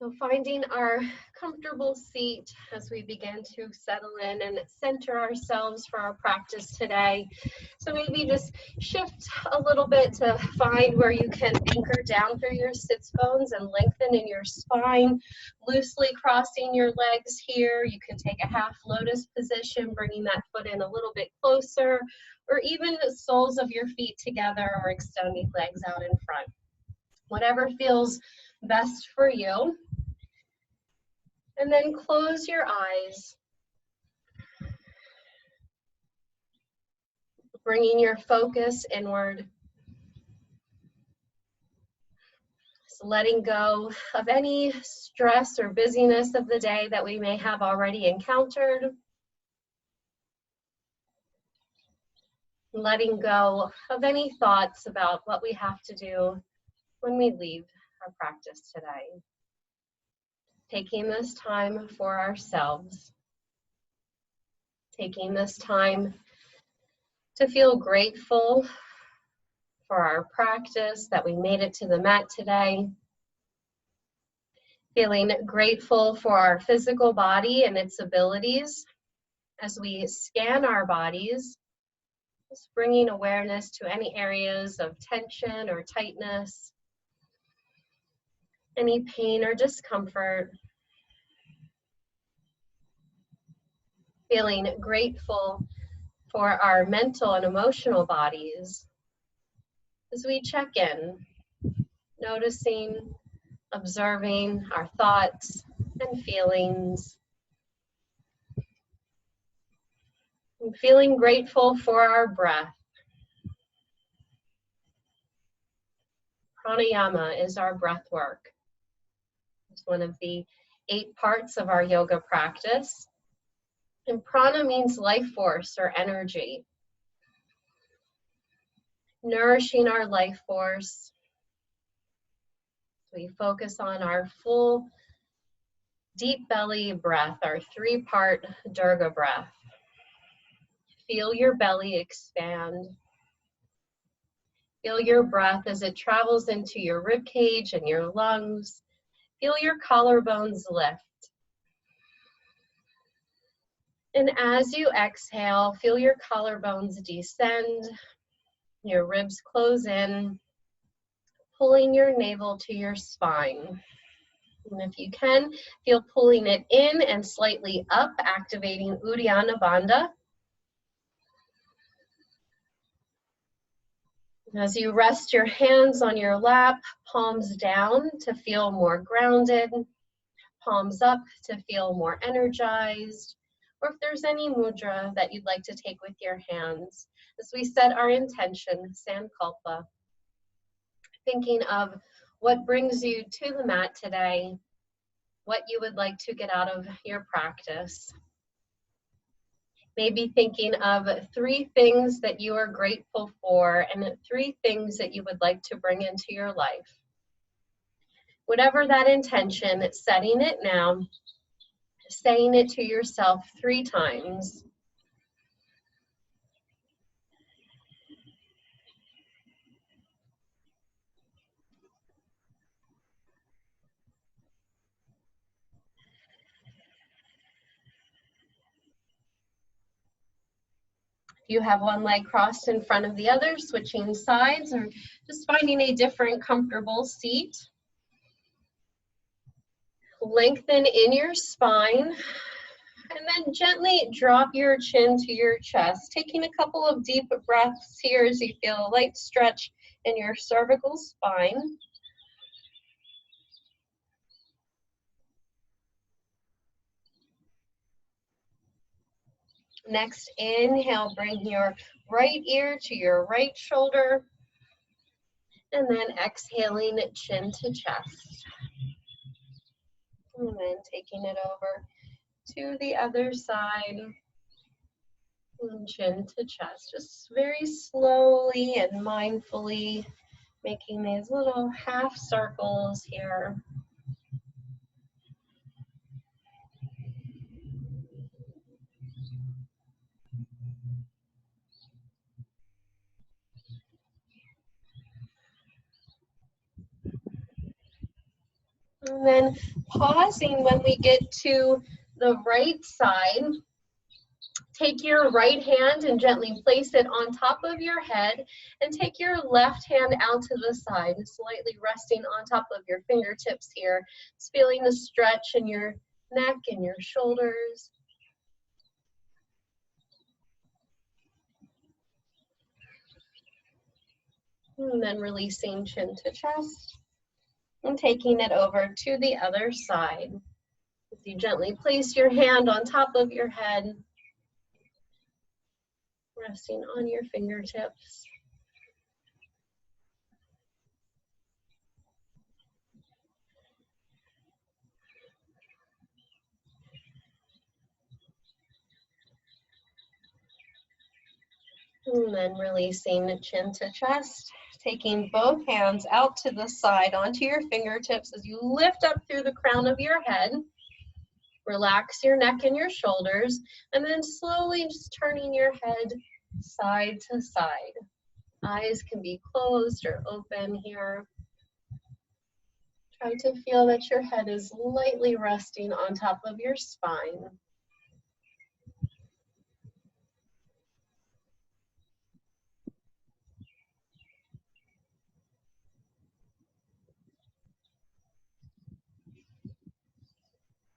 So finding our comfortable seat as we begin to settle in and center ourselves for our practice today. So maybe just shift a little bit to find where you can anchor down through your sits bones and lengthen in your spine, loosely crossing your legs here. You can take a half lotus position, bringing that foot in a little bit closer, or even the soles of your feet together or extending legs out in front. Whatever feels best for you. And then close your eyes, bringing your focus inward. So letting go of any stress or busyness of the day that we may have already encountered. Letting go of any thoughts about what we have to do when we leave our practice today. Taking this time for ourselves. Taking this time to feel grateful for our practice, that we made it to the mat today. Feeling grateful for our physical body and its abilities as we scan our bodies, just bringing awareness to any areas of tension or tightness, any pain or discomfort. Feeling grateful for our mental and emotional bodies as we check in, noticing, observing our thoughts and feelings. And feeling grateful for our breath. Pranayama is our breath work. It's one of the 8 parts of our yoga practice. And prana means life force or energy. Nourishing our life force. We focus on our full deep belly breath, our 3-part Dirga breath. Feel your belly expand. Feel your breath as it travels into your rib cage and your lungs. Feel your collarbones lift. And as you exhale, feel your collarbones descend, your ribs close in, pulling your navel to your spine. And if you can, feel pulling it in and slightly up, activating Uddiyana Bandha. As you rest your hands on your lap, palms down to feel more grounded, palms up to feel more energized, or if there's any mudra that you'd like to take with your hands. As we set our intention, Sankalpa, thinking of what brings you to the mat today, what you would like to get out of your practice. Maybe thinking of 3 things that you are grateful for and 3 things that you would like to bring into your life. Whatever that intention, setting it now, saying it to yourself 3 times. If you have one leg crossed in front of the other, switching sides, or just finding a different comfortable seat. Lengthen in your spine, and then gently drop your chin to your chest, taking a couple of deep breaths here as you feel a light stretch in your cervical spine. Next, inhale, bring your right ear to your right shoulder, and then exhaling chin to chest. And then taking it over to the other side, and chin to chest. Just very slowly and mindfully making these little half circles here. And And then pausing when we get to the right side. Take your right hand and gently place it on top of your head, and take your left hand out to the side, slightly resting on top of your fingertips here. Just feeling the stretch in your neck and your shoulders. And then releasing chin to chest and taking it over to the other side. As you gently place your hand on top of your head, resting on your fingertips. And then releasing the chin to chest, taking both hands out to the side onto your fingertips as you lift up through the crown of your head. Relax your neck and your shoulders, and then slowly just turning your head side to side. Eyes can be closed or open here. Try to feel that your head is lightly resting on top of your spine.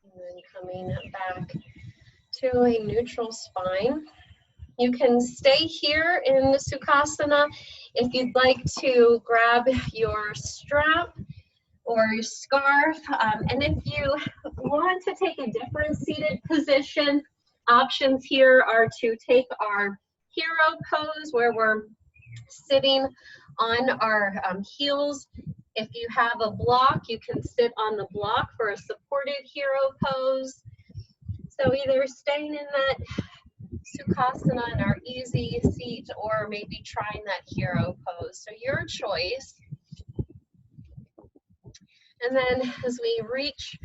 And then coming back to a neutral spine. You can stay here in the Sukhasana. If you'd like to grab your strap or your scarf, and if you want to take a different seated position, options here are to take our hero pose where we're sitting on our heels. If you have a block, you can sit on the block for a supported hero pose. So either staying in that Sukhasana in our easy seat, or maybe trying that hero pose. So your choice. And then as we reach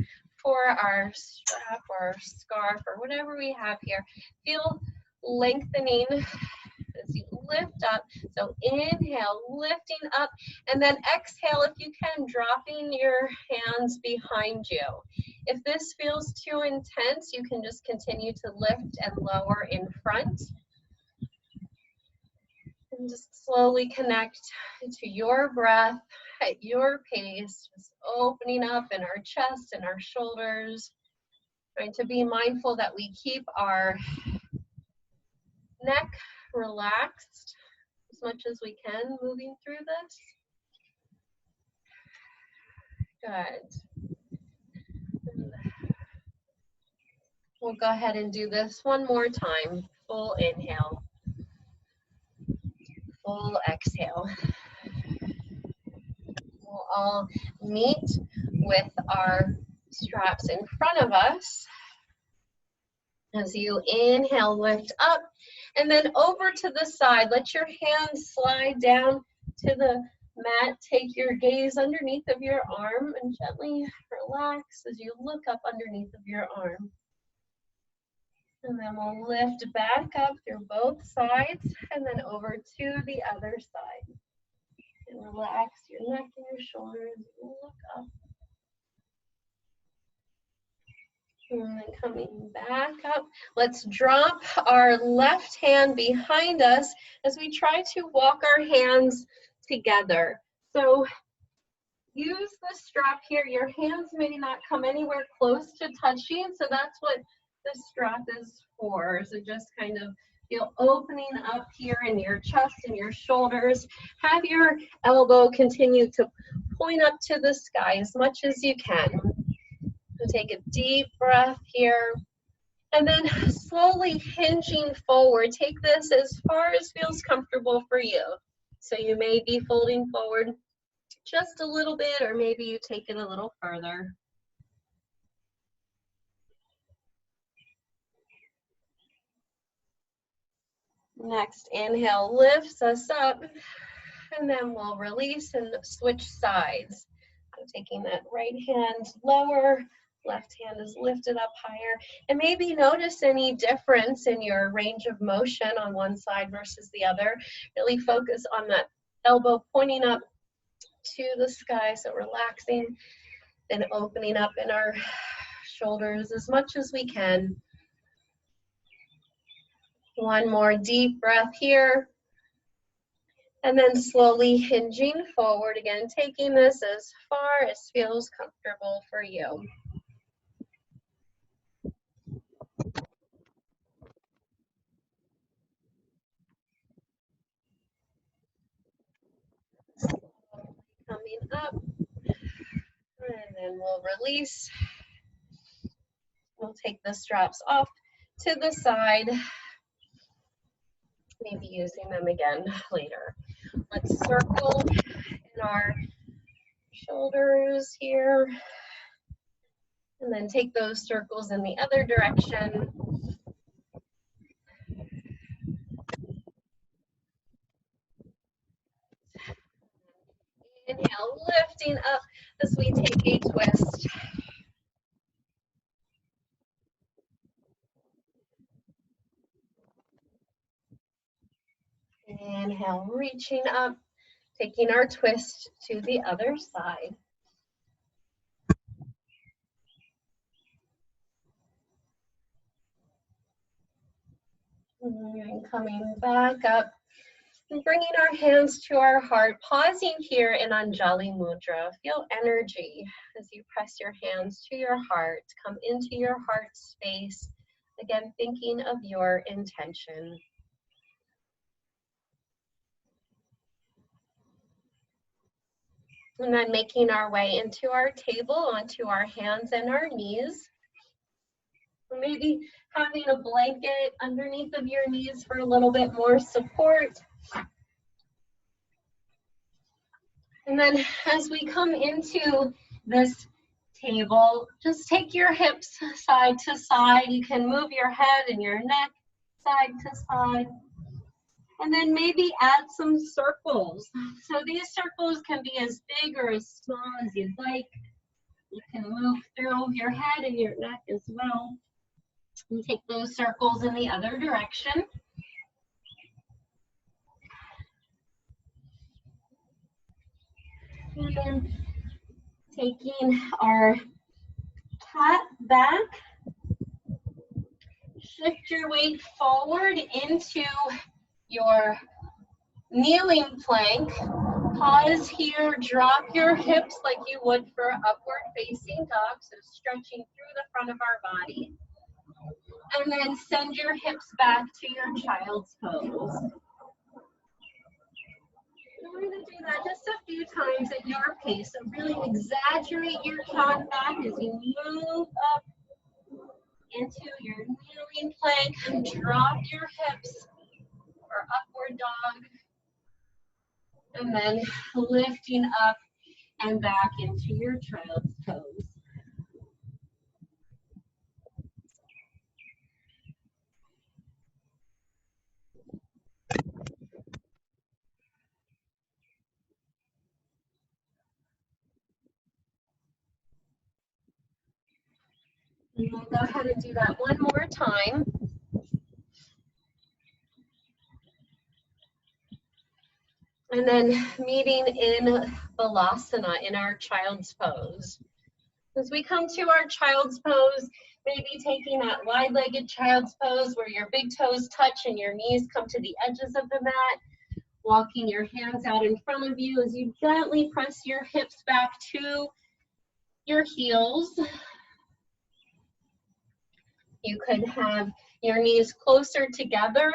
for our strap or scarf or whatever we have here, feel lengthening as you lift up. So inhale, lifting up, and then exhale, if you can, dropping your hands behind you. If this feels too intense, you can just continue to lift and lower in front. And just slowly connect to your breath at your pace, just opening up in our chest and our shoulders. Trying to be mindful that we keep our neck relaxed as much as we can moving through this. Good. We'll go ahead and do this one more time. Full inhale. Full exhale. We'll all meet with our straps in front of us. As you inhale, lift up, and then over to the side. Let your hands slide down to the mat. Take your gaze underneath of your arm and gently relax as you look up underneath of your arm. And then we'll lift back up through both sides and then over to the other side. And relax your neck and your shoulders. Look up. And then coming back up, let's drop our left hand behind us as we try to walk our hands together. So use the strap here. Your hands may not come anywhere close to touching, so that's what the strap is for. So just kind of feel opening up here in your chest and your shoulders. Have your elbow continue to point up to the sky as much as you can. So take a deep breath here, and then slowly hinging forward. Take this as far as feels comfortable for you. So you may be folding forward just a little bit, or maybe you take it a little further. Next inhale lifts us up, and then we'll release and switch sides. So taking that right hand lower, left hand is lifted up higher, and maybe notice any difference in your range of motion on one side versus the other. Really focus on that elbow pointing up to the sky, so relaxing And opening up in our shoulders as much as we can. One more deep breath here. And then slowly hinging forward again, taking this as far as feels comfortable for you. Coming up, and then we'll release. We'll take the straps off to the side, maybe using them again later. Let's circle in our shoulders here, and then take those circles in the other direction. Inhale, lifting up as we take a twist. Inhale, reaching up, taking our twist to the other side. And coming back up and bringing our hands to our heart, pausing here in Anjali Mudra. Feel energy as you press your hands to your heart, come into your heart space. Again, thinking of your intention. And then making our way into our table, onto our hands and our knees. Maybe having a blanket underneath of your knees for a little bit more support. And then as we come into this table, just take your hips side to side. You can move your head and your neck side to side. And then maybe add some circles. So these circles can be as big or as small as you'd like. You can move through your head and your neck as well. And take those circles in the other direction. And then taking our cat back, shift your weight forward into your kneeling plank. Pause here, drop your hips like you would for upward facing dog, so stretching through the front of our body. And then send your hips back to your child's pose. We're going to do that just a few times at your pace. So really exaggerate your cat back as you move up into your kneeling plank and drop your hips for upward dog. And then lifting up and back into your child's pose. And we'll go ahead and do that one more time. And then meeting in Balasana, in our child's pose. As we come to our child's pose, maybe taking that wide-legged child's pose where your big toes touch and your knees come to the edges of the mat, walking your hands out in front of you as you gently press your hips back to your heels. You could have your knees closer together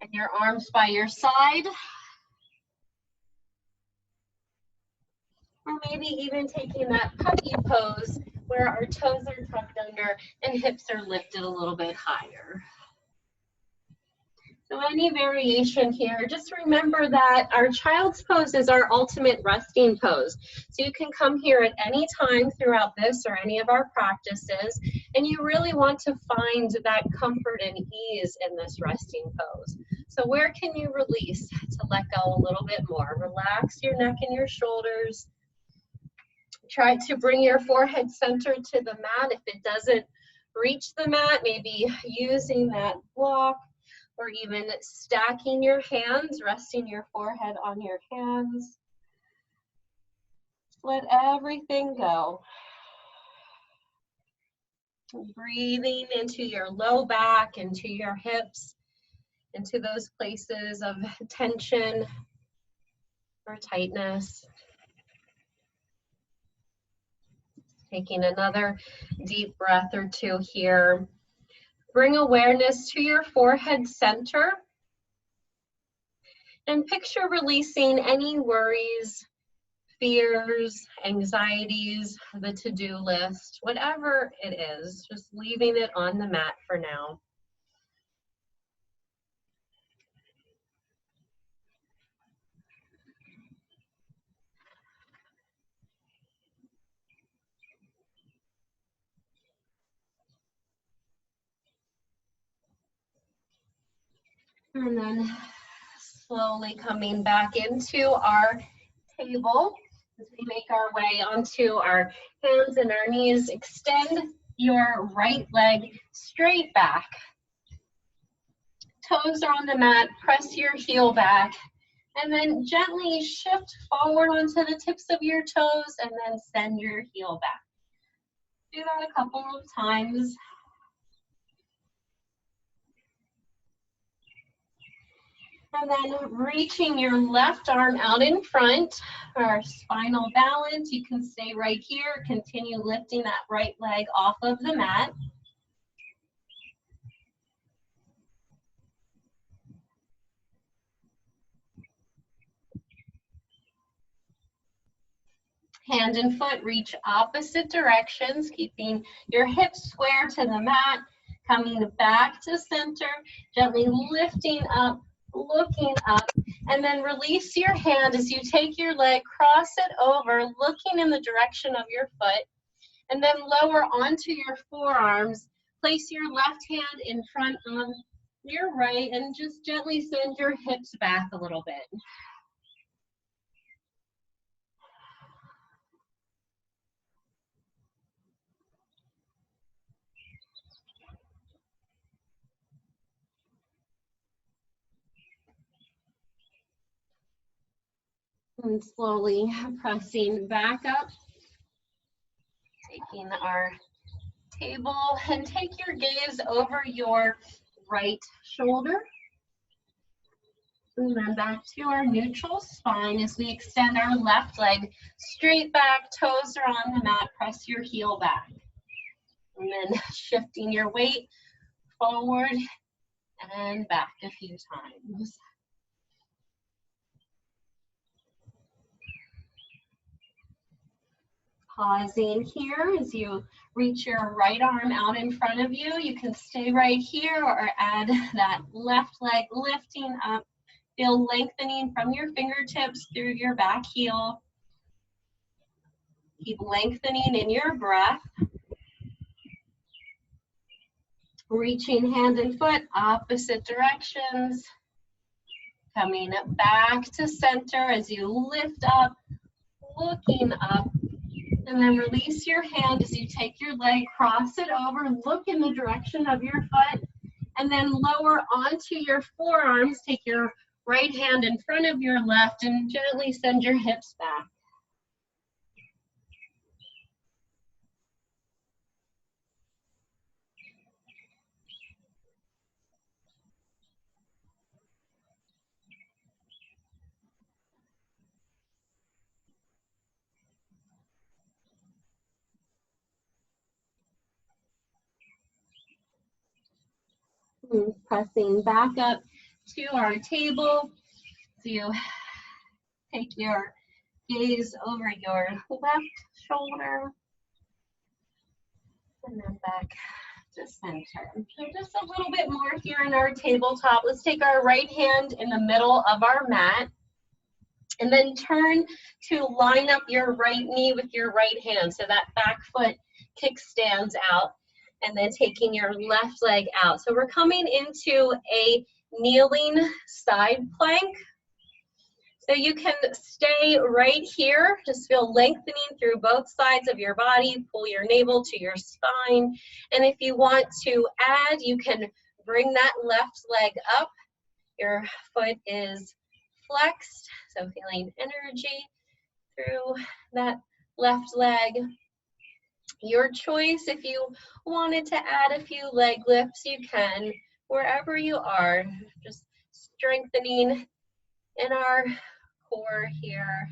and your arms by your side. Or maybe even taking that puppy pose where our toes are tucked under and hips are lifted a little bit higher. So any variation here, just remember that our child's pose is our ultimate resting pose. So you can come here at any time throughout this or any of our practices, and you really want to find that comfort and ease in this resting pose. So where can you release to let go a little bit more? Relax your neck and your shoulders. Try to bring your forehead center to the mat. If it doesn't reach the mat, maybe using that block, or even stacking your hands, resting your forehead on your hands. let everything go. Breathing into your low back, into your hips, into those places of tension or tightness. Taking another deep breath or two here. Bring awareness to your forehead center. And picture releasing any worries, fears, anxieties, the to-do list, whatever it is, just leaving it on the mat for now. And then slowly coming back into our table as we make our way onto our hands and our knees. Extend your right leg straight back. Toes are on the mat, press your heel back, and then gently shift forward onto the tips of your toes and then send your heel back. Do that a couple of times. And then reaching your left arm out in front, our spinal balance. You can stay right here. Continue lifting that right leg off of the mat. Hand and foot reach opposite directions, keeping your hips square to the mat, coming back to center, gently lifting up, looking up, and then release your hand as you take your leg, cross it over, looking in the direction of your foot, and then lower onto your forearms. Place your left hand in front of your right and just gently send your hips back a little bit. And slowly pressing back up, taking our table, and take your gaze over your right shoulder. And then back to our neutral spine as we extend our left leg straight back, toes are on the mat, press your heel back. And then shifting your weight forward and back a few times. Pausing here as you reach your right arm out in front of you. You can stay right here or add that left leg lifting up. Feel lengthening from your fingertips through your back heel. Keep lengthening in your breath. Reaching hand and foot opposite directions. Coming back to center as you lift up, looking up. And then release your hand as you take your leg, cross it over, look in the direction of your foot, and then lower onto your forearms. Take your right hand in front of your left and gently send your hips back. And pressing back up to our table. So you take your gaze over your left shoulder and then back to center. So just a little bit more here in our tabletop. Let's take our right hand in the middle of our mat and then turn to line up your right knee with your right hand so that back foot kickstands out, and then taking your left leg out. So we're coming into a kneeling side plank. So you can stay right here, just feel lengthening through both sides of your body, pull your navel to your spine. And if you want to add, you can bring that left leg up. Your foot is flexed, so feeling energy through that left leg. Your choice. If you wanted to add a few leg lifts, you can, wherever you are, just strengthening in our core here.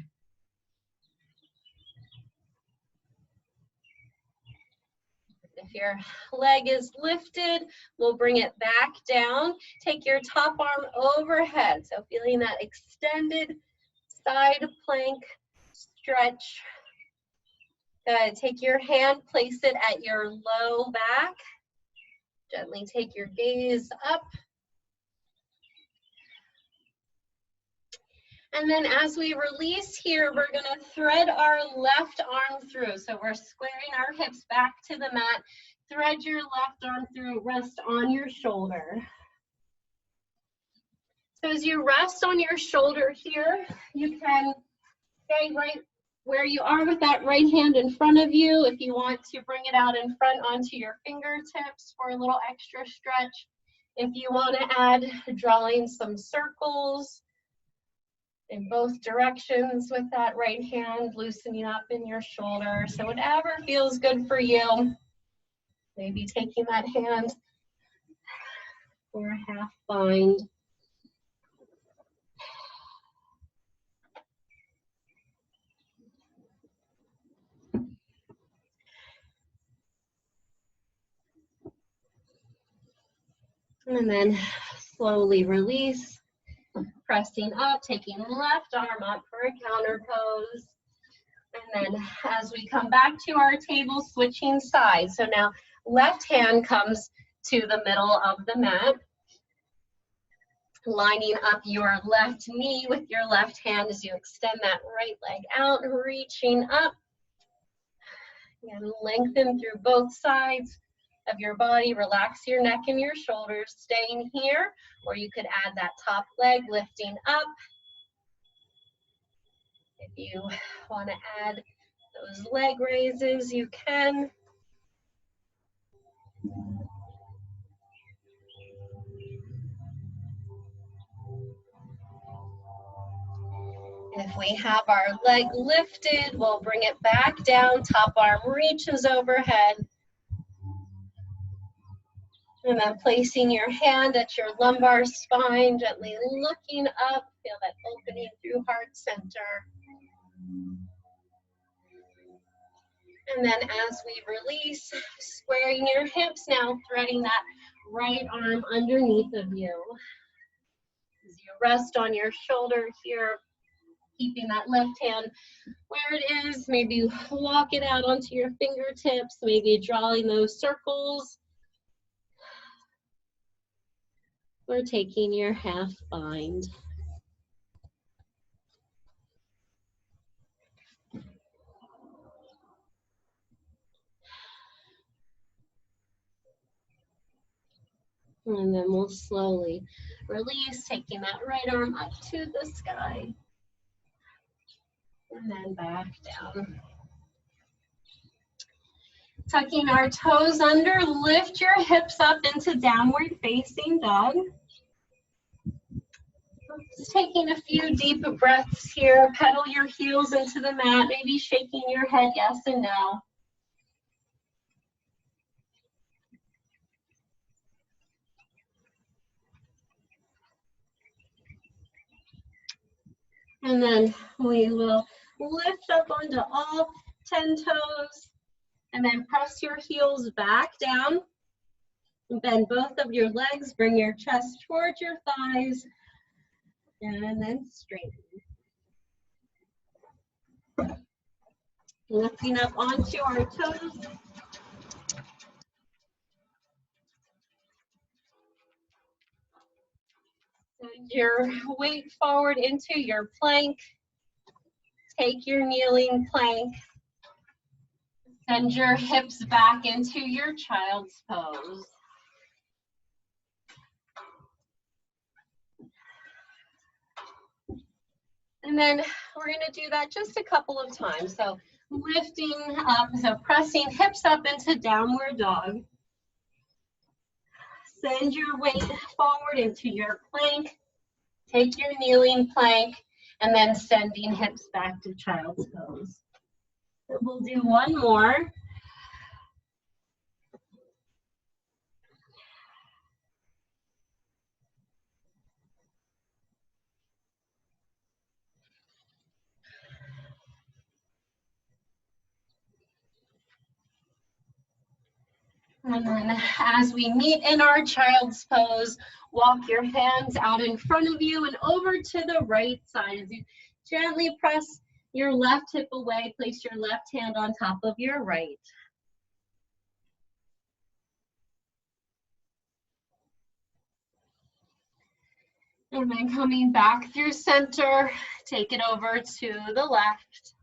If your leg is lifted, we'll bring it back down. Take your top arm overhead. So feeling that extended side plank stretch. Take your hand, place it at your low back. Gently take your gaze up. And then as we release here, we're gonna thread our left arm through. So we're squaring our hips back to the mat. Thread your left arm through, rest on your shoulder. So as you rest on your shoulder here, you can stay right where you are with that right hand in front of you. If you want to bring it out in front onto your fingertips for a little extra stretch. If you want to add drawing some circles in both directions with that right hand, loosening up in your shoulder. So whatever feels good for you. Maybe taking that hand for a half bind. And then slowly release, pressing up, taking left arm up for a counter pose. And then as we come back to our table, switching sides. So now left hand comes to the middle of the mat. Lining up your left knee with your left hand as you extend that right leg out, reaching up. And lengthen through both sides of your body. Relax your neck and your shoulders, staying here, or you could add that top leg, lifting up. If you want to add those leg raises, you can. If we have our leg lifted, we'll bring it back down, top arm reaches overhead. And then placing your hand at your lumbar spine, gently looking up, feel that opening through heart center. And then as we release, squaring your hips now, threading that right arm underneath of you. As you rest on your shoulder here, keeping that left hand where it is, maybe walk it out onto your fingertips, maybe drawing those circles. Or taking your half bind. And then we'll slowly release, taking that right arm up to the sky. And then back down. Tucking our toes under, lift your hips up into downward facing dog. Just taking a few deep breaths here, pedal your heels into the mat, maybe shaking your head yes and no. And then we will lift up onto all 10 toes and then press your heels back down. Bend both of your legs, bring your chest towards your thighs, and then straighten. Lifting up onto our toes. Send your weight forward into your plank. Take your kneeling plank. Send your hips back into your child's pose. And then we're going to do that just a couple of times. So lifting up, so pressing hips up into downward dog. Send your weight forward into your plank. Take your kneeling plank, and then sending hips back to child's pose. We'll do one more. And then as we meet in our child's pose, walk your hands out in front of you and over to the right side. As you gently press your left hip away, place your left hand on top of your right. And then coming back through center, take it over to the left.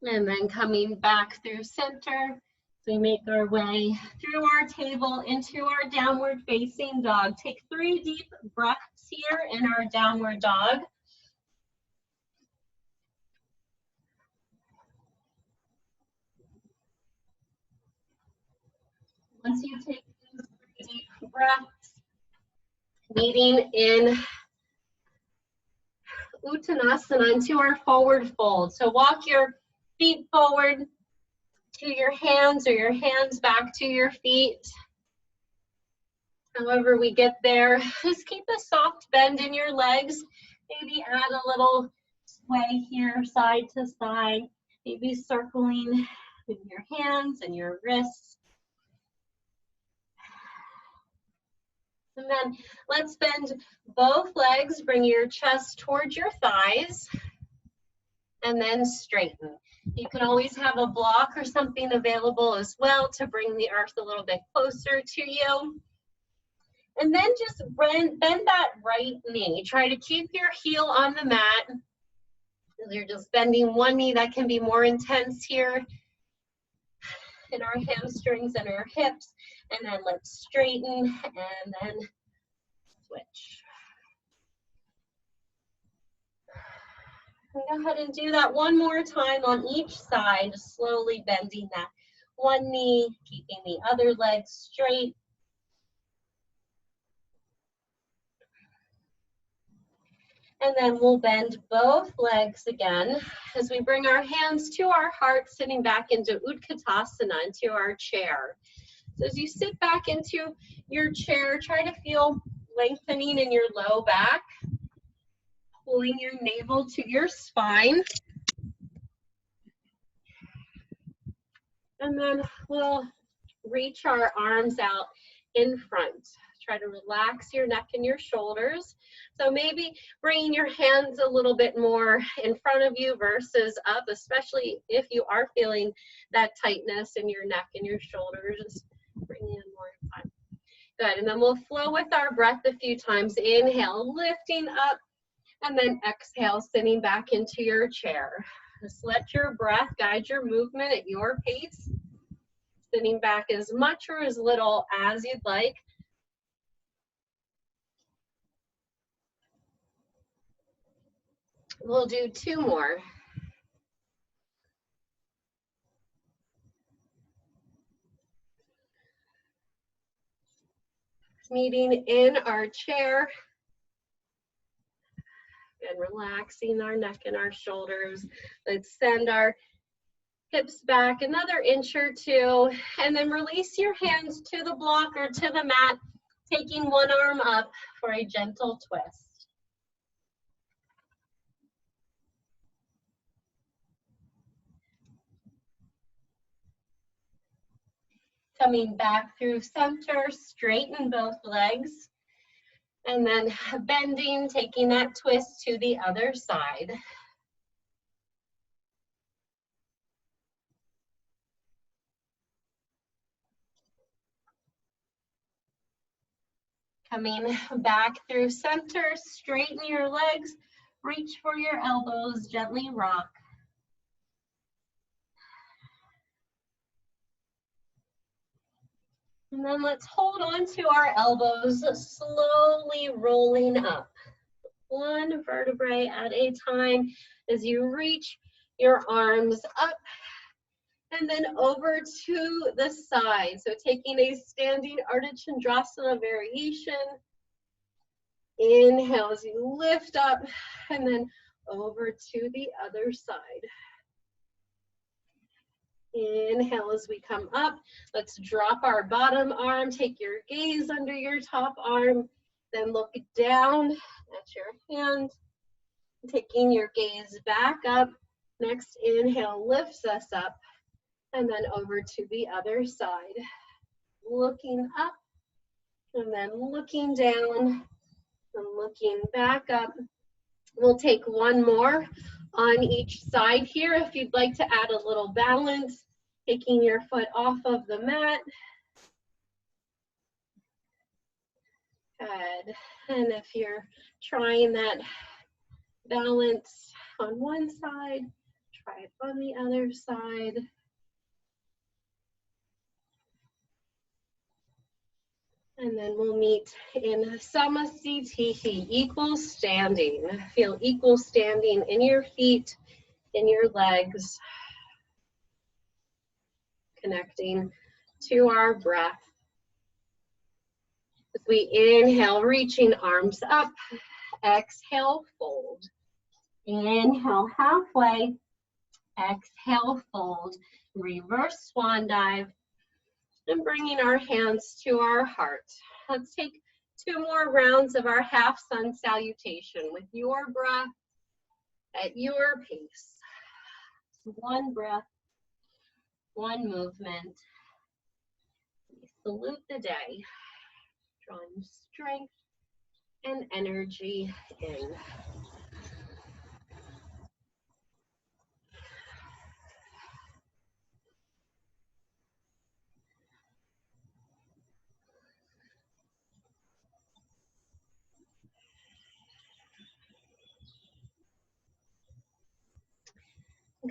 And then coming back through center, we make our way through our table into our downward facing dog. Take 3 deep breaths here in our downward dog. Once you take those 3 deep breaths, meeting in Uttanasana into our forward fold. So walk your feet forward to your hands or your hands back to your feet. However we get there, just keep a soft bend in your legs. Maybe add a little sway here side to side. Maybe circling with your hands and your wrists. And then let's bend both legs, bring your chest towards your thighs, and then straighten. You can always have a block or something available as well to bring the earth a little bit closer to you. And then just bend that right knee. Try to keep your heel on the mat. You're just bending one knee. That can be more intense here in our hamstrings and our hips. And then let's straighten and then switch. And go ahead and do that one more time on each side, slowly bending that one knee, keeping the other leg straight. And then we'll bend both legs again as we bring our hands to our heart, sitting back into Utkatasana, into our chair. So as you sit back into your chair, try to feel lengthening in your low back, pulling your navel to your spine. And then we'll reach our arms out in front. Try to relax your neck and your shoulders. So maybe bringing your hands a little bit more in front of you versus up, especially if you are feeling that tightness in your neck and your shoulders. Just bring in more in front. Good, and then we'll flow with our breath a few times. Inhale, lifting up, and then exhale, sitting back into your chair. Just let your breath guide your movement at your pace. Sitting back as much or as little as you'd like. We'll do 2 more. Meeting in our chair and relaxing our neck and our shoulders. Let's send our hips back another inch or 2, and then release your hands to the block or to the mat, taking one arm up for a gentle twist. Coming back through center, straighten both legs, and then bending, taking that twist to the other side. Coming back through center, straighten your legs, reach for your elbows, gently rock. And then let's hold on to our elbows, slowly rolling up. One vertebrae at a time as you reach your arms up and then over to the side. So taking a standing Ardha Chandrasana variation. Inhale as you lift up and then over to the other side. Inhale as we come up. Let's drop our bottom arm. Take your gaze under your top arm. Then look down at your hand. Taking your gaze back up. Next inhale lifts us up. And then over to the other side. Looking up. And then looking down. And looking back up. We'll take one more on each side here. If you'd like to add a little balance, taking your foot off of the mat. Good. And if you're trying that balance on one side, try it on the other side. And then we'll meet in Samasthiti, equal standing. Feel equal standing in your feet, in your legs, connecting to our breath. As we inhale, reaching arms up, exhale, fold. Inhale, halfway, exhale, fold. Reverse swan dive. And bringing our hands to our heart. Let's take 2 more rounds of our half sun salutation with your breath at your pace. 1 breath, 1 movement. We salute the day, drawing strength and energy in.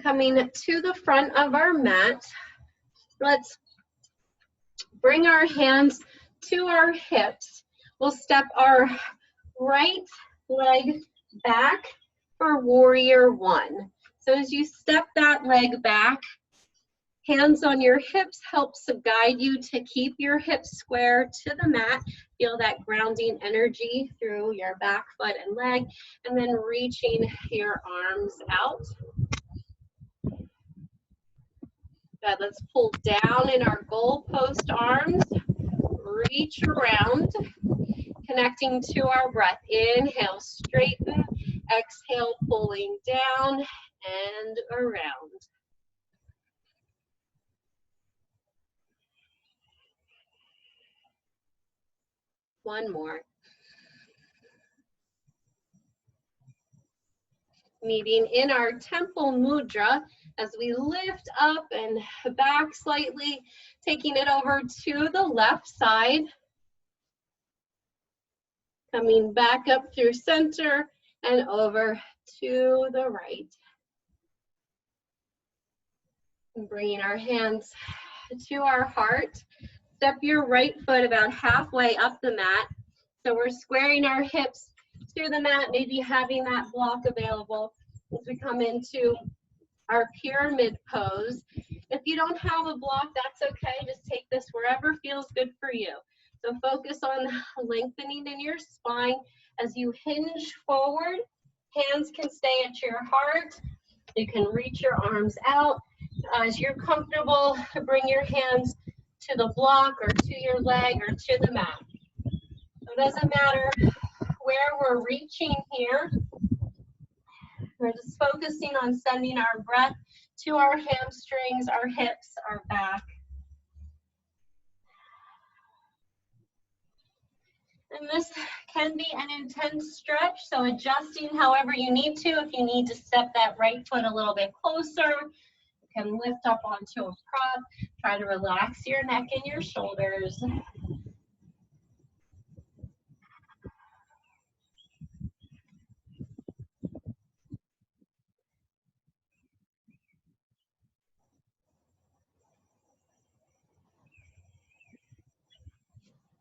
Coming to the front of our mat, let's bring our hands to our hips. We'll step our right leg back for warrior 1. So as you step that leg back, hands on your hips helps to guide you to keep your hips square to the mat. Feel that grounding energy through your back foot and leg, and then reaching your arms out. Good, let's pull down in our goalpost arms, reach around, connecting to our breath. Inhale, straighten, exhale, pulling down and around. One more. Meeting in our temple mudra as we lift up and back slightly, taking it over to the left side. Coming back up through center and over to the right. And bringing our hands to our heart. Step your right foot about halfway up the mat. So we're squaring our hips to the mat, maybe having that block available as we come into our pyramid pose. If you don't have a block, that's okay. Just take this wherever feels good for you. So focus on lengthening in your spine. As you hinge forward, hands can stay at your heart. You can reach your arms out. As you're comfortable, bring your hands to the block or to your leg or to the mat. So it doesn't matter where we're reaching here. We're just focusing on sending our breath to our hamstrings, our hips, our back. And this can be an intense stretch, so adjusting however you need to. If you need to step that right foot a little bit closer, you can lift up onto a prop. Try to relax your neck and your shoulders.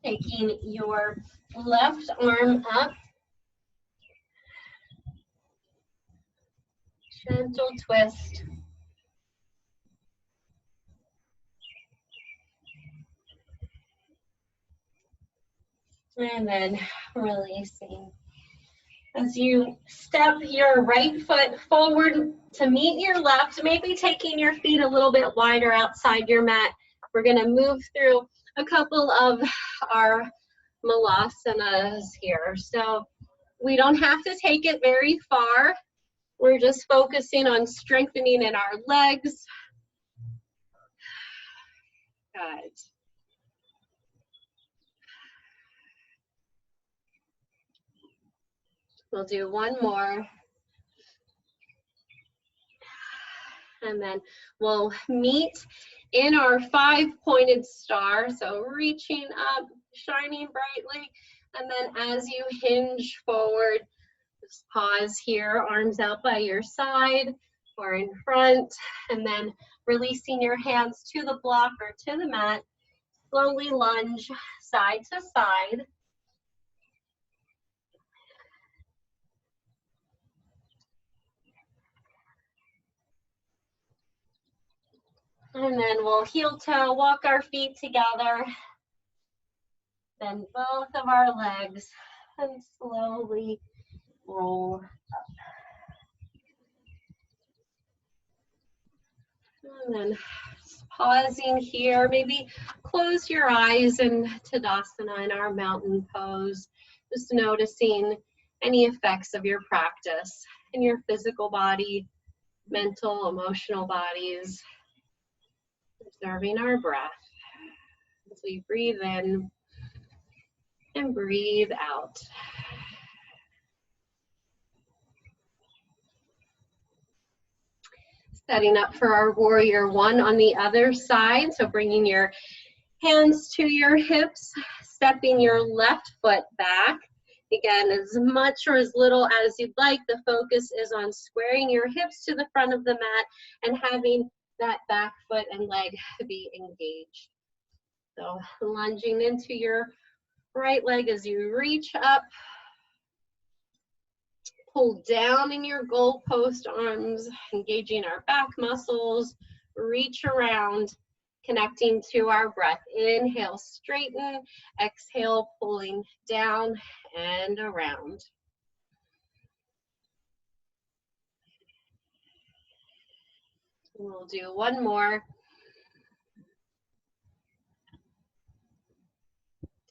Taking your left arm up. Gentle twist. And then releasing. As you step your right foot forward to meet your left, maybe taking your feet a little bit wider outside your mat, we're going to move through a couple of our malasanas here. So we don't have to take it very far. We're just focusing on strengthening in our legs. Good. We'll do one more. And then we'll meet in our 5-pointed star. So reaching up, shining brightly. And then as you hinge forward, just pause here, arms out by your side or in front. And then releasing your hands to the block or to the mat. Slowly lunge side to side. And then we'll heel toe, walk our feet together. Then both of our legs and slowly roll up. And then pausing here, maybe close your eyes in Tadasana in our mountain pose. Just noticing any effects of your practice in your physical body, mental, emotional bodies. Observing our breath as we breathe in and breathe out. Setting up for our warrior one on the other side. So bringing your hands to your hips, stepping your left foot back. Again, as much or as little as you'd like. The focus is on squaring your hips to the front of the mat and having that back foot and leg be engaged. So lunging into your right leg as you reach up. Pull down in your goalpost arms, engaging our back muscles. Reach around, connecting to our breath. Inhale, straighten. Exhale, pulling down and around. We'll do one more.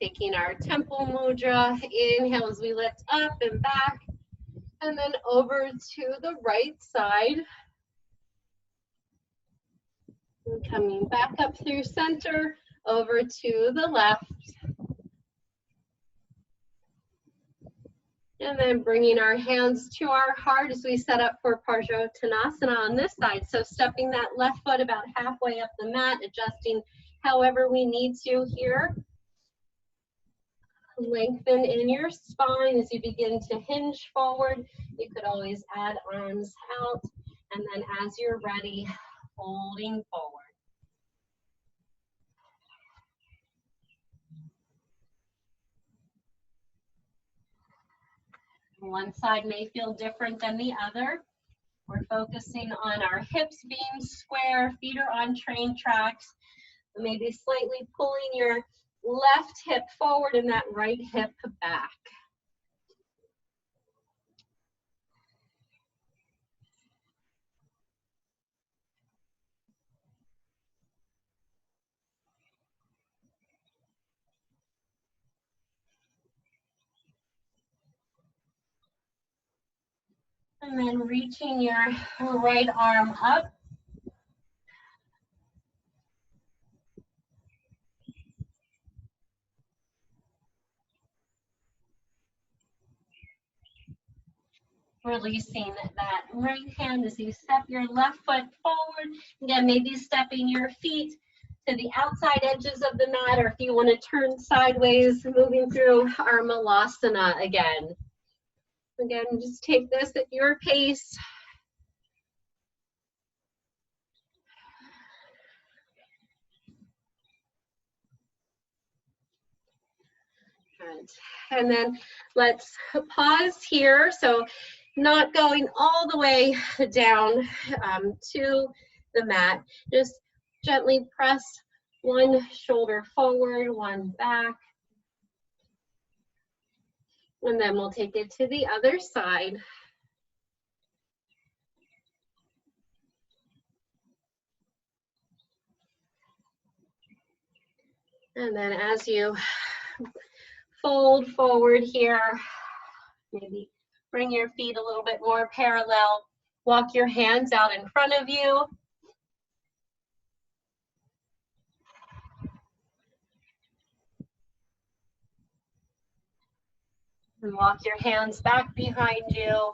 Taking our temple mudra. Inhale as we lift up and back. And then over to the right side. And coming back up through center, over to the left. And then bringing our hands to our heart as we set up for Parsvottanasana on this side. So stepping that left foot about halfway up the mat, adjusting however we need to here. Lengthen in your spine as you begin to hinge forward. You could always add arms out. And then as you're ready, folding forward. One side may feel different than the other. We're focusing on our hips being square, feet are on train tracks. Maybe slightly pulling your left hip forward and that right hip back. And then reaching your right arm up. Releasing that right hand as you step your left foot forward. Again, maybe stepping your feet to the outside edges of the mat, or if you want to turn sideways, moving through our Malasana again. Again, just take this at your pace. Good. And then let's pause here. So not going all the way down to the mat. Just gently press one shoulder forward, one back. And then we'll take it to the other side. And then as you fold forward here, maybe bring your feet a little bit more parallel. Walk your hands out in front of you. And walk your hands back behind you.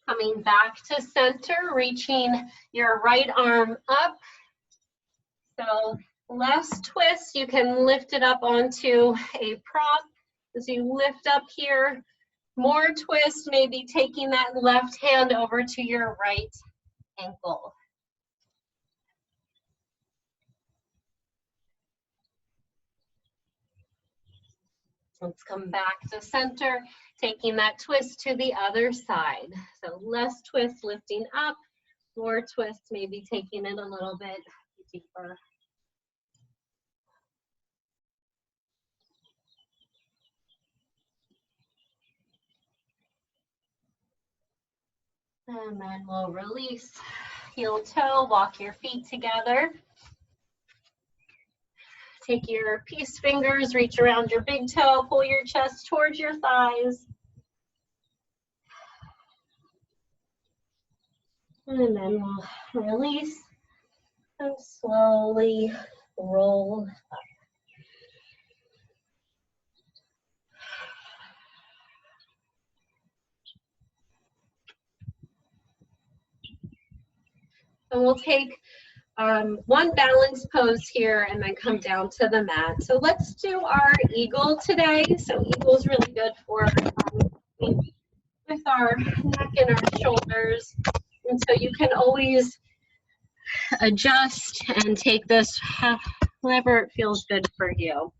Coming back to center, reaching your right arm up. So less twist, you can lift it up onto a prop. As you lift up here, more twist, maybe taking that left hand over to your right ankle. Let's come back to center, taking that twist to the other side. So less twist lifting up, more twist maybe taking it a little bit deeper. And then we'll release, heel toe, walk your feet together. Take your peace fingers, reach around your big toe, pull your chest towards your thighs. And then we'll release and slowly roll up. And we'll take one balance pose here and then come down to the mat. So let's do our eagle today. So eagle is really good for with our neck and our shoulders. And so you can always adjust and take this however it feels good for you.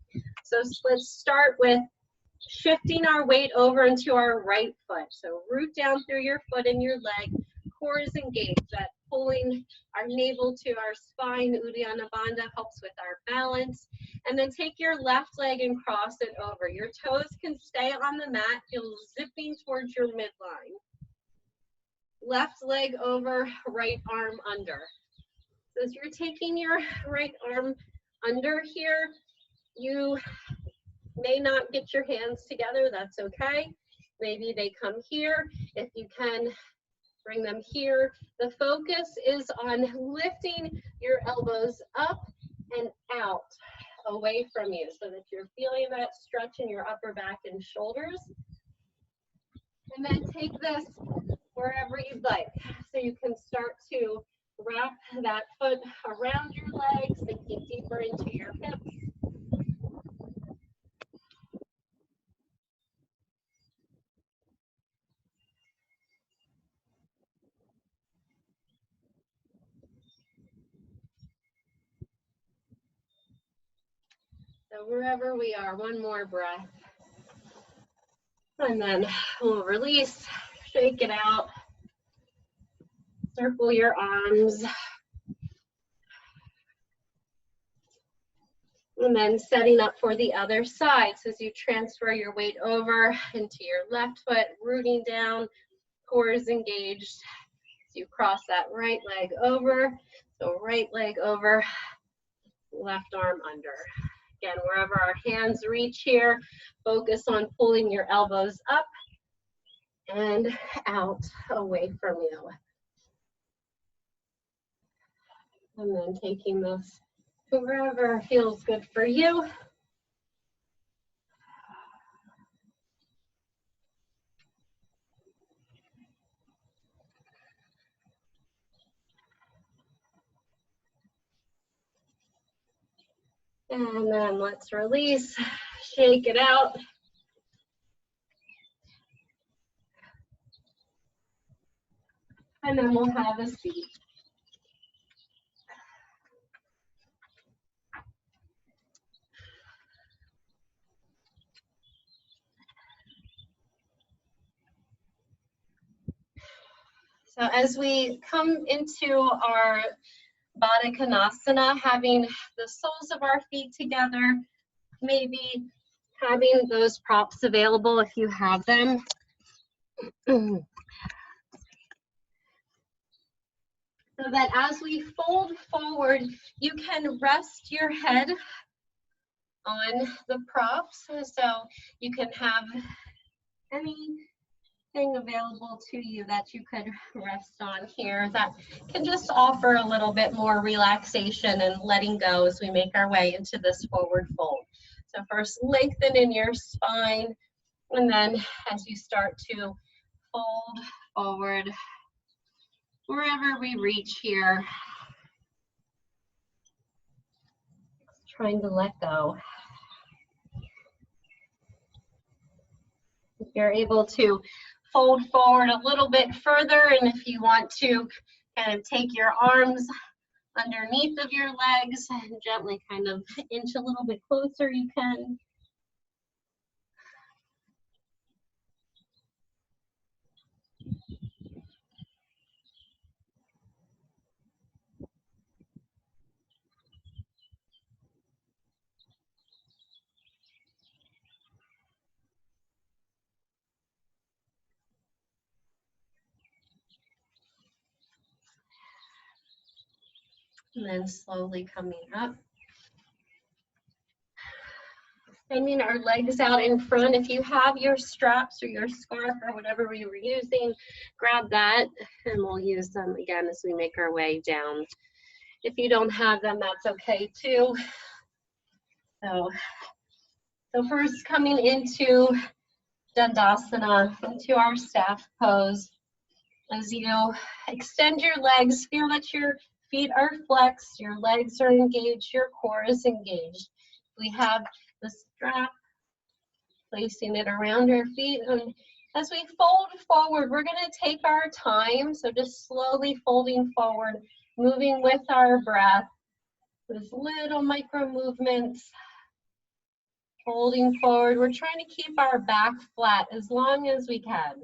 So let's start with shifting our weight over into our right foot. So root down through your foot and your leg, core is engaged. That pulling our navel to our spine, Uddiyana Bandha, helps with our balance. And then take your left leg and cross it over. Your toes can stay on the mat, feel zipping towards your midline. Left leg over, right arm under. So as you're taking your right arm under here, you may not get your hands together, that's okay. Maybe they come here. If you can, bring them here. The focus is on lifting your elbows up and out, away from you, so that you're feeling that stretch in your upper back and shoulders. And then take this wherever you'd like. So you can start to wrap that foot around your legs, sinking deeper into your hips. So wherever we are, one more breath. And then we'll release, shake it out. Circle your arms. And then setting up for the other side. So as you transfer your weight over into your left foot, rooting down, core is engaged. So you cross that right leg over. So right leg over, left arm under. Again, wherever our hands reach here, focus on pulling your elbows up and out away from you. And then taking this to wherever feels good for you. And then let's release, shake it out. And then we'll have a seat. So as we come into our Baddha Konasana, having the soles of our feet together, maybe having those props available if you have them. So that as we fold forward, you can rest your head on the props. So you can have anything available to you that you could rest on here that can just offer a little bit more relaxation and letting go as we make our way into this forward fold. So first lengthen in your spine, and then as you start to fold forward, wherever we reach here, trying to let go. If you're able to fold forward a little bit further, and if you want to kind of take your arms underneath of your legs and gently kind of inch a little bit closer, you can. And then slowly coming up. Extending our legs out in front. If you have your straps or your scarf or whatever we were using, grab that, and we'll use them again as we make our way down. If you don't have them, that's okay too. So first coming into Dandasana, into our staff pose. As you extend your legs, feel that your feet are flexed, your legs are engaged, your core is engaged. We have the strap, placing it around our feet. And as we fold forward, we're going to take our time. So just slowly folding forward, moving with our breath. Those little micro movements. Folding forward. We're trying to keep our back flat as long as we can.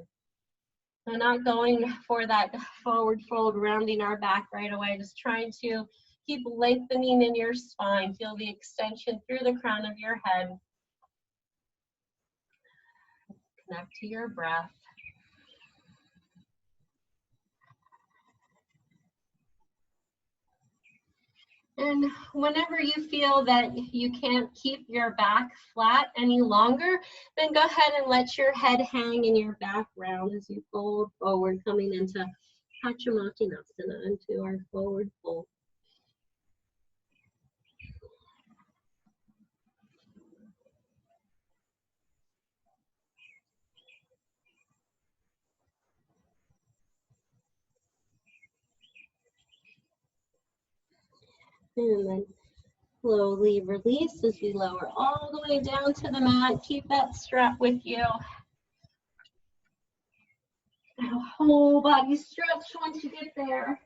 We're not going for that forward fold, rounding our back right away. Just trying to keep lengthening in your spine. Feel the extension through the crown of your head. Connect to your breath. And whenever you feel that you can't keep your back flat any longer, then go ahead and let your head hang and your back round as you fold forward, coming into Paschimottanasana, into our forward fold. And then slowly release as you lower all the way down to the mat. Keep that strap with you. Now whole body stretch once you get there.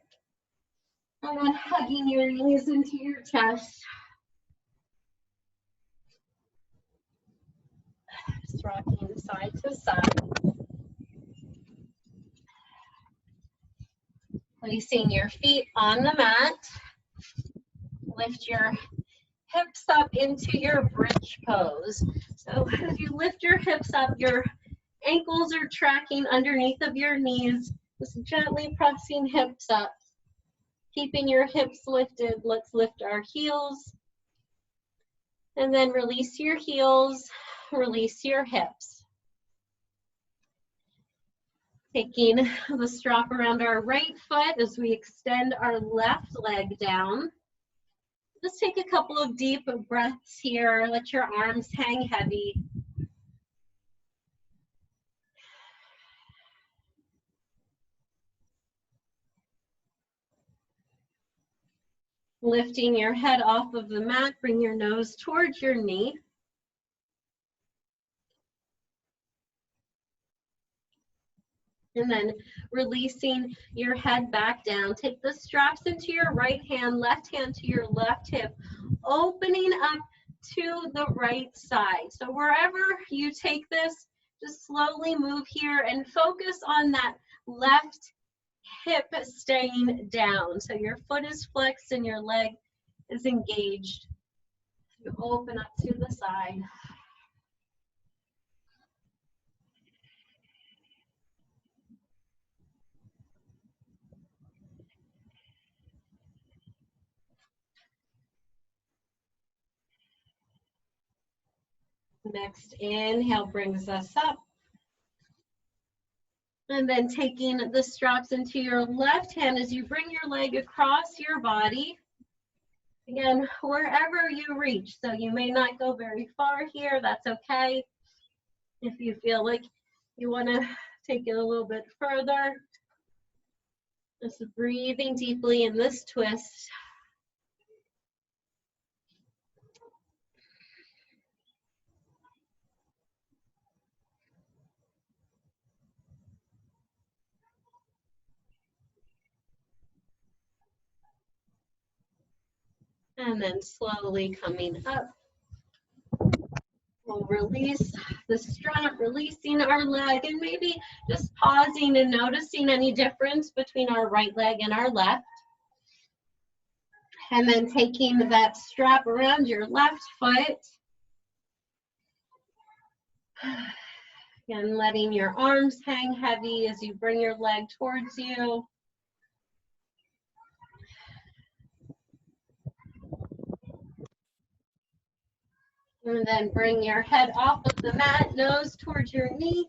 And then hugging your knees into your chest. Just rocking side to side. Placing your feet on the mat. Lift your hips up into your bridge pose. So as you lift your hips up, your ankles are tracking underneath of your knees. Just gently pressing hips up. Keeping your hips lifted. Let's lift our heels. And then release your heels, release your hips. Taking the strap around our right foot as we extend our left leg down. Just take a couple of deep breaths here. Let your arms hang heavy. Lifting your head off of the mat, bring your nose towards your knee. And then releasing your head back down. Take the straps into your right hand, left hand to your left hip, opening up to the right side. So wherever you take this, just slowly move here and focus on that left hip staying down. So your foot is flexed and your leg is engaged. You open up to the side. Next inhale brings us up. And then taking the straps into your left hand as you bring your leg across your body. Again, wherever you reach. So you may not go very far here, that's okay. If you feel like you want to take it a little bit further, just breathing deeply in this twist. And then slowly coming up. We'll release the strap, releasing our leg, and maybe just pausing and noticing any difference between our right leg and our left. And then taking that strap around your left foot. And letting your arms hang heavy as you bring your leg towards you. And then bring your head off of the mat, nose towards your knee.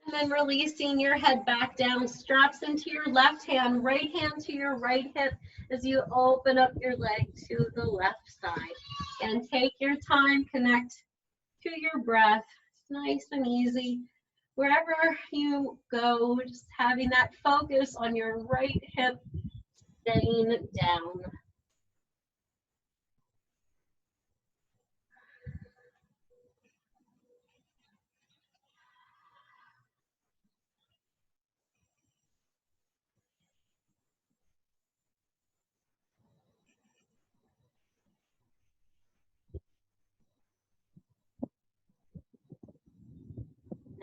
And then releasing your head back down, straps into your left hand to your right hip as you open up your leg to the left side. And take your time, connect to your breath. It's nice and easy. Wherever you go, just having that focus on your right hip staying down.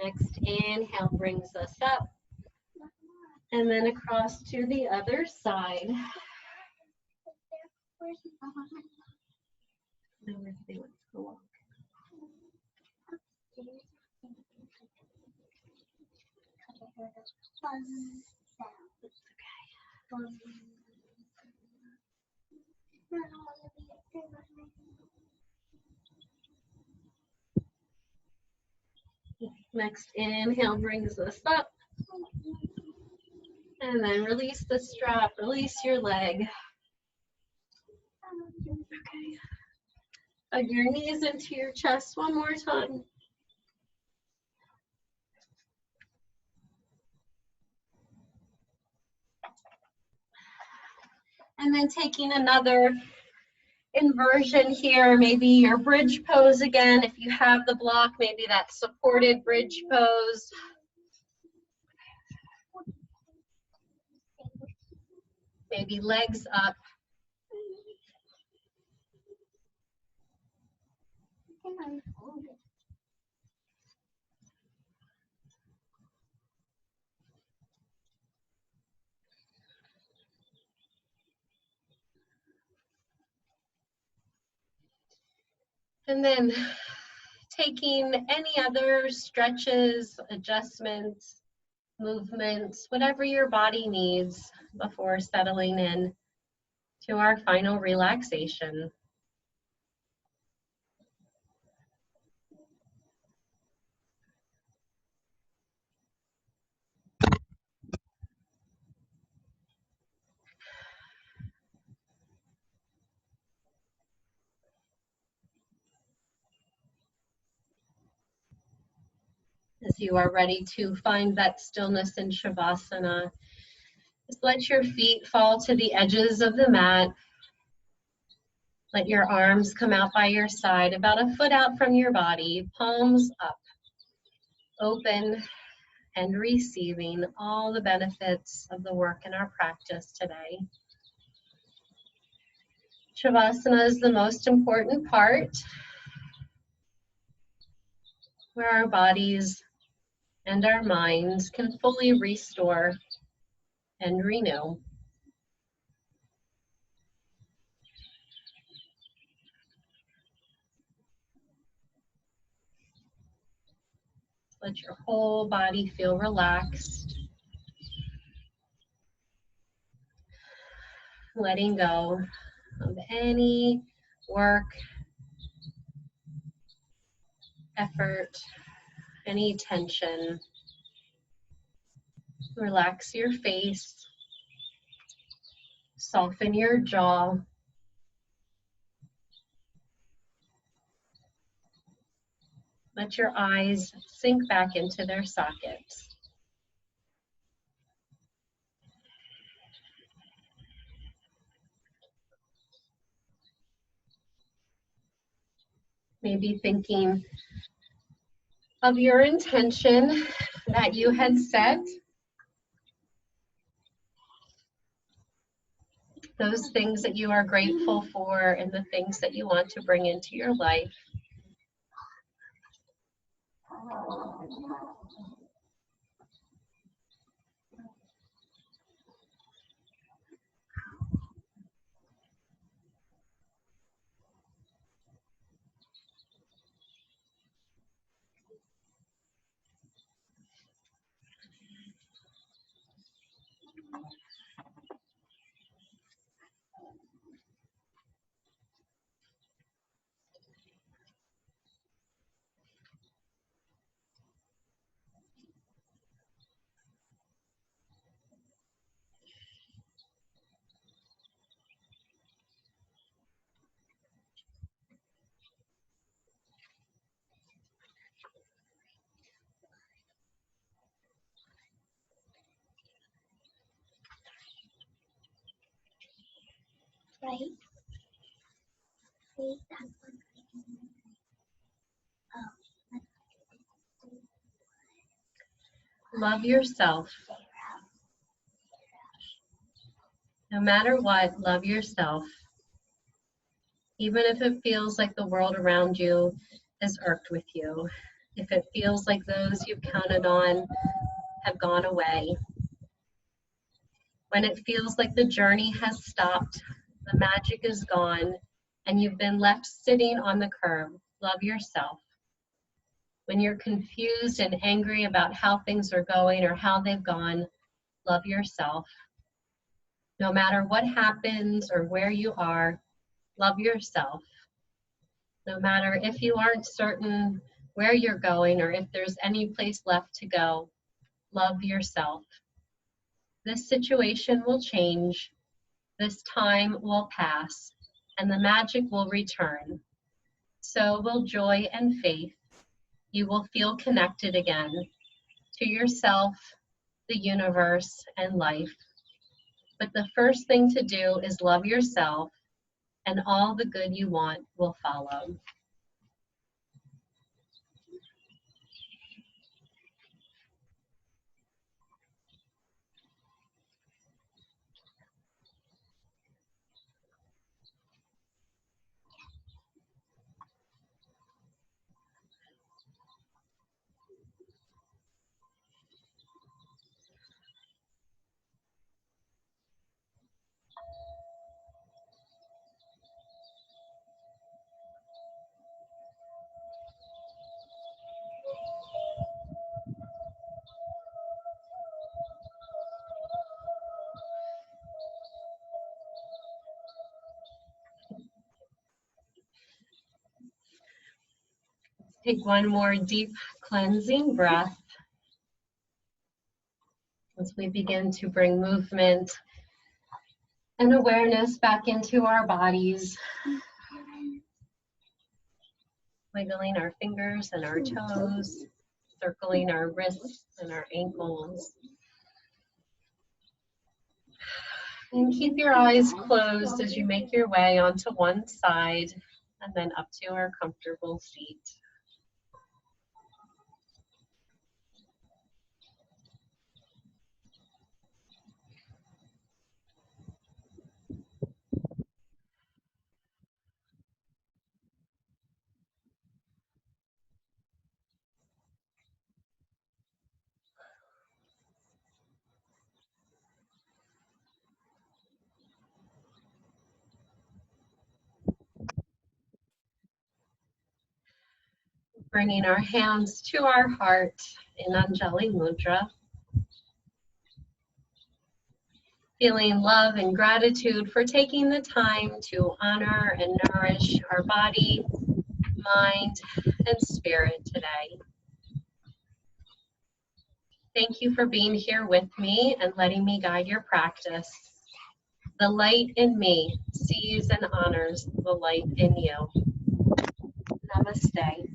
Next inhale brings us up. And then across to the other side. Next inhale brings us up. And then release the strap, release your leg. Okay. Hug your knees into your chest one more time. And then taking another inversion here, maybe your bridge pose again. If you have the block, maybe that supported bridge pose. Maybe legs up. And then taking any other stretches, adjustments, movements, whatever your body needs before settling in to our final relaxation. As you are ready to find that stillness in Shavasana, just let your feet fall to the edges of the mat. Let your arms come out by your side, about a foot out from your body, palms up, open and receiving all the benefits of the work in our practice today. Shavasana is the most important part. where our bodies and our minds can fully restore and renew. Let your whole body feel relaxed, letting go of any work, effort, any tension. Relax your face, soften your jaw. Let your eyes sink back into their sockets. Maybe thinking of your intention that you had set, those things that you are grateful for and the things that you want to bring into your life. Right. See that one. Love yourself. No matter what, love yourself. Even if it feels like the world around you is irked with you, if it feels like those you've counted on have gone away, when it feels like the journey has stopped, the magic is gone, and you've been left sitting on the curb, love yourself. When you're confused and angry about how things are going or how they've gone, love yourself. No matter what happens or where you are, love yourself. No matter if you aren't certain where you're going or if there's any place left to go, love yourself. This situation will change, this time will pass, and the magic will return. So will joy and faith. You will feel connected again to yourself, the universe, and life. But the first thing to do is love yourself, and all the good you want will follow. Take one more deep cleansing breath as we begin to bring movement and awareness back into our bodies, wiggling our fingers and our toes, circling our wrists and our ankles. And keep your eyes closed as you make your way onto one side and then up to our comfortable seat. Bringing our hands to our heart in Anjali Mudra. Feeling love and gratitude for taking the time to honor and nourish our body, mind, and spirit today. Thank you for being here with me and letting me guide your practice. The light in me sees and honors the light in you. Namaste.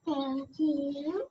Thank you.